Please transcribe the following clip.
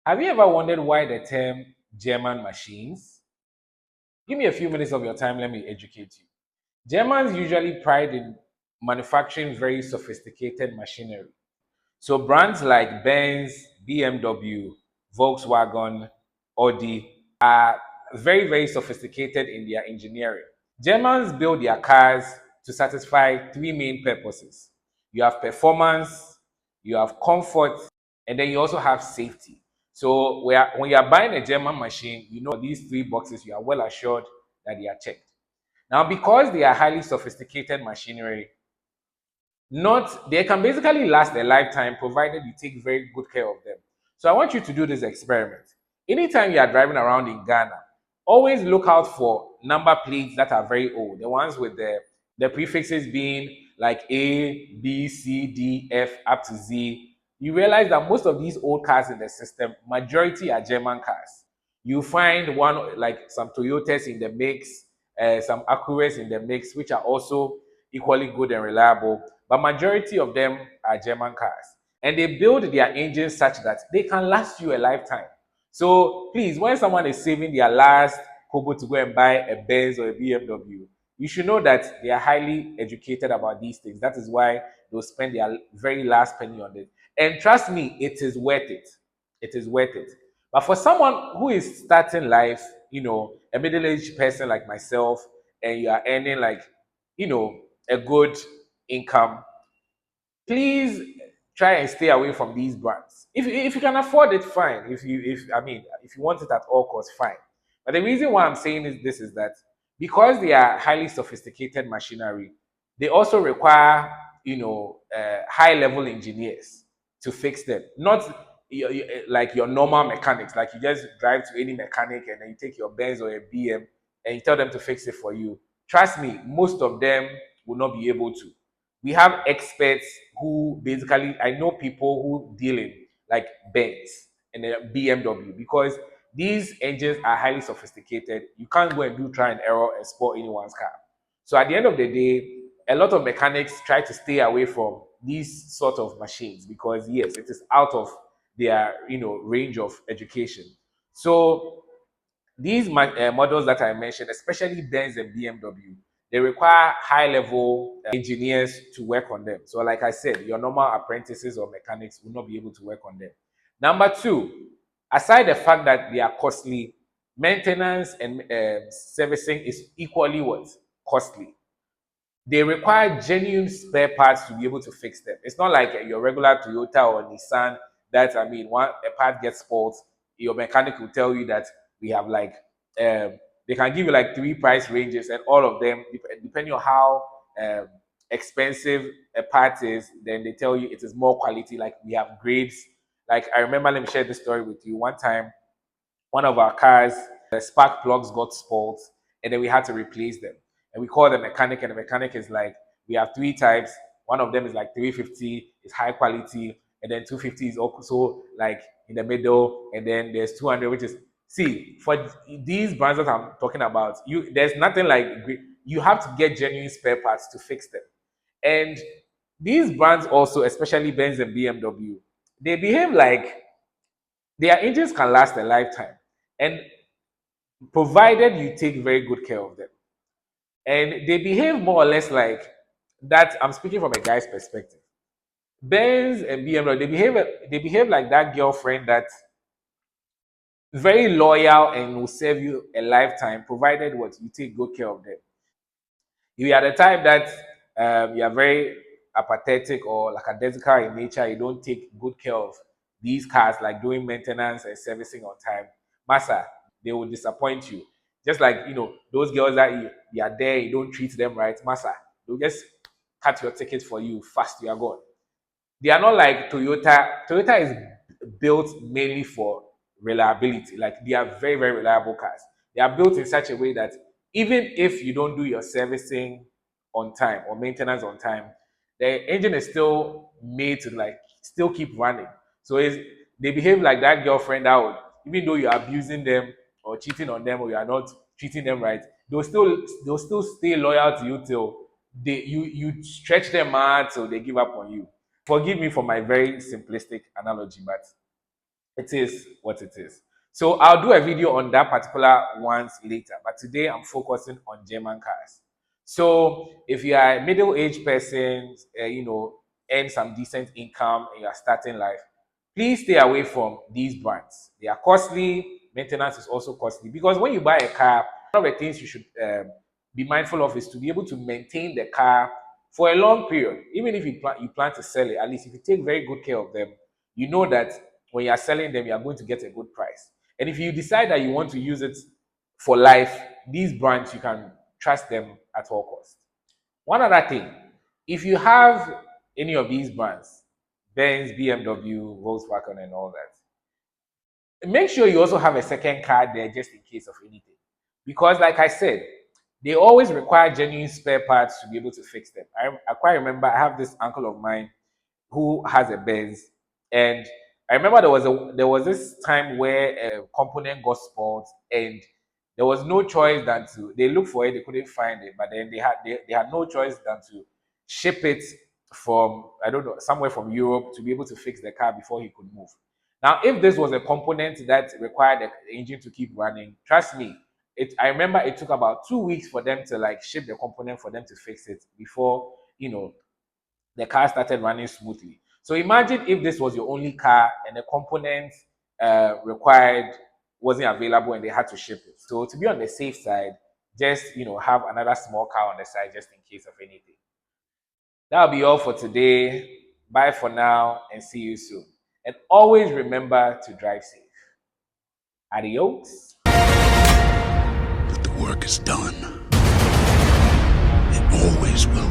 Have you ever wondered why the term German machines? Give me a few minutes of your time, let me educate you. Germans usually pride in manufacturing very sophisticated machinery. So brands like Benz, BMW, Volkswagen, Audi are very, very sophisticated in their engineering. Germans build their cars to satisfy three main purposes. You have performance, you have comfort, and then you also have safety. So when you are buying a German machine, you know these three boxes, you are well assured that they are checked. Now, because they are highly sophisticated machinery, not they can basically last a lifetime provided you take very good care of them. So I want you to do this experiment. Anytime you are driving around in Ghana, always look out for number plates that are very old, the ones with the prefixes being like A, B, C, D, F up to Z. You realize that most of these old cars in the system, majority are German cars. You find one like some Toyotas in the mix, some Acuras in the mix, which are also equally good and reliable, but majority of them are German cars. And they build their engines such that they can last you a lifetime. So please, when someone is saving their last kobo to go and buy a Benz or a BMW, you should know that they are highly educated about these things. That is why they'll spend their very last penny on it. And trust me, it is worth it. It is worth it. But for someone who is starting life, a middle-aged person like myself, and you are earning like, a good income, please try and stay away from these brands. If you can afford it, fine. If you want it at all costs, fine. But the reason why I'm saying is that because they are highly sophisticated machinery, they also require high level engineers to fix them. Not like your normal mechanics, like you just drive to any mechanic and then you take your Benz or a BM and you tell them to fix it for you. Trust me, most of them will not be able to. We have experts who basically, I know people who deal in like Benz and BMW because these engines are highly sophisticated. You can't go and do try and error and spoil anyone's car. So at the end of the day, a lot of mechanics try to stay away from these sort of machines because yes, it is out of their range of education. So these models that I mentioned, especially Benz and BMW, they require high level engineers to work on them. So, like I said, your normal apprentices or mechanics will not be able to work on them. Number two, aside the fact that they are costly, maintenance and servicing is equally what? Costly. They require genuine spare parts to be able to fix them. It's not like your regular Toyota or Nissan that, one a part gets spoiled, your mechanic will tell you that we have like, they can give you like three price ranges, and all of them, depending on how expensive a part is, then they tell you it is more quality. Like we have grades. Like I remember, let me share this story with you. One time, one of our cars, the spark plugs got spoiled, and then we had to replace them. And we called the mechanic, and the mechanic is like, we have three types. One of them is like 350, it's high quality, and then 250 is also like in the middle, and then there's 200, which is see for these brands that I'm talking about. There's nothing like you have to get genuine spare parts to fix them. And these brands also, especially Benz and BMW, they behave like their engines can last a lifetime. And provided you take very good care of them. And they behave more or less like that. I'm speaking from a guy's perspective. Benz and BMW, they behave like that girlfriend that very loyal and will serve you a lifetime, provided what you take good care of them. If you are the type that you are very apathetic or lackadaisical in nature, you don't take good care of these cars, like doing maintenance and servicing on time, massa, they will disappoint you. Just like those girls that you are there, you don't treat them right, massa, they'll just cut your ticket for you fast, you are gone. They are not like Toyota. Toyota is built mainly for reliability. Like they are very, very reliable cars. They are built in such a way that even if you don't do your servicing on time or maintenance on time, the engine is still made to like still keep running. So they behave like that girlfriend that would, even though you're abusing them or cheating on them or you are not treating them right, they'll still stay loyal to you till you stretch them out till they give up on you. Forgive me for my very simplistic analogy, but it is what it is. So I'll do a video on that particular ones later. But today I'm focusing on German cars. So if you are a middle-aged person, earn some decent income and you are starting life, please stay away from these brands. They are costly. Maintenance is also costly because when you buy a car, one of the things you should be mindful of is to be able to maintain the car for a long period. Even if you plan to sell it, at least if you take very good care of them, you know that when you are selling them, you are going to get a good price. And if you decide that you want to use it for life, these brands, you can trust them at all costs. One other thing, if you have any of these brands, Benz, BMW, Volkswagen, and all that, make sure you also have a second car there just in case of anything. Because, like I said, they always require genuine spare parts to be able to fix them. I quite remember I have this uncle of mine who has a Benz, and I remember there was this time where a component got spoiled, and there was no choice than to they looked for it, they couldn't find it, but then they had no choice than to ship it from, I don't know, somewhere from Europe to be able to fix the car before he could move. Now, if this was a component that required the engine to keep running, trust me, I remember it took about 2 weeks for them to like ship the component for them to fix it before the car started running smoothly. So imagine if this was your only car and the component required wasn't available and they had to ship it. So to be on the safe side, just have another small car on the side just in case of anything. That'll be all for today. Bye for now and see you soon. And always remember to drive safe. Adios. But the work is done. It always will.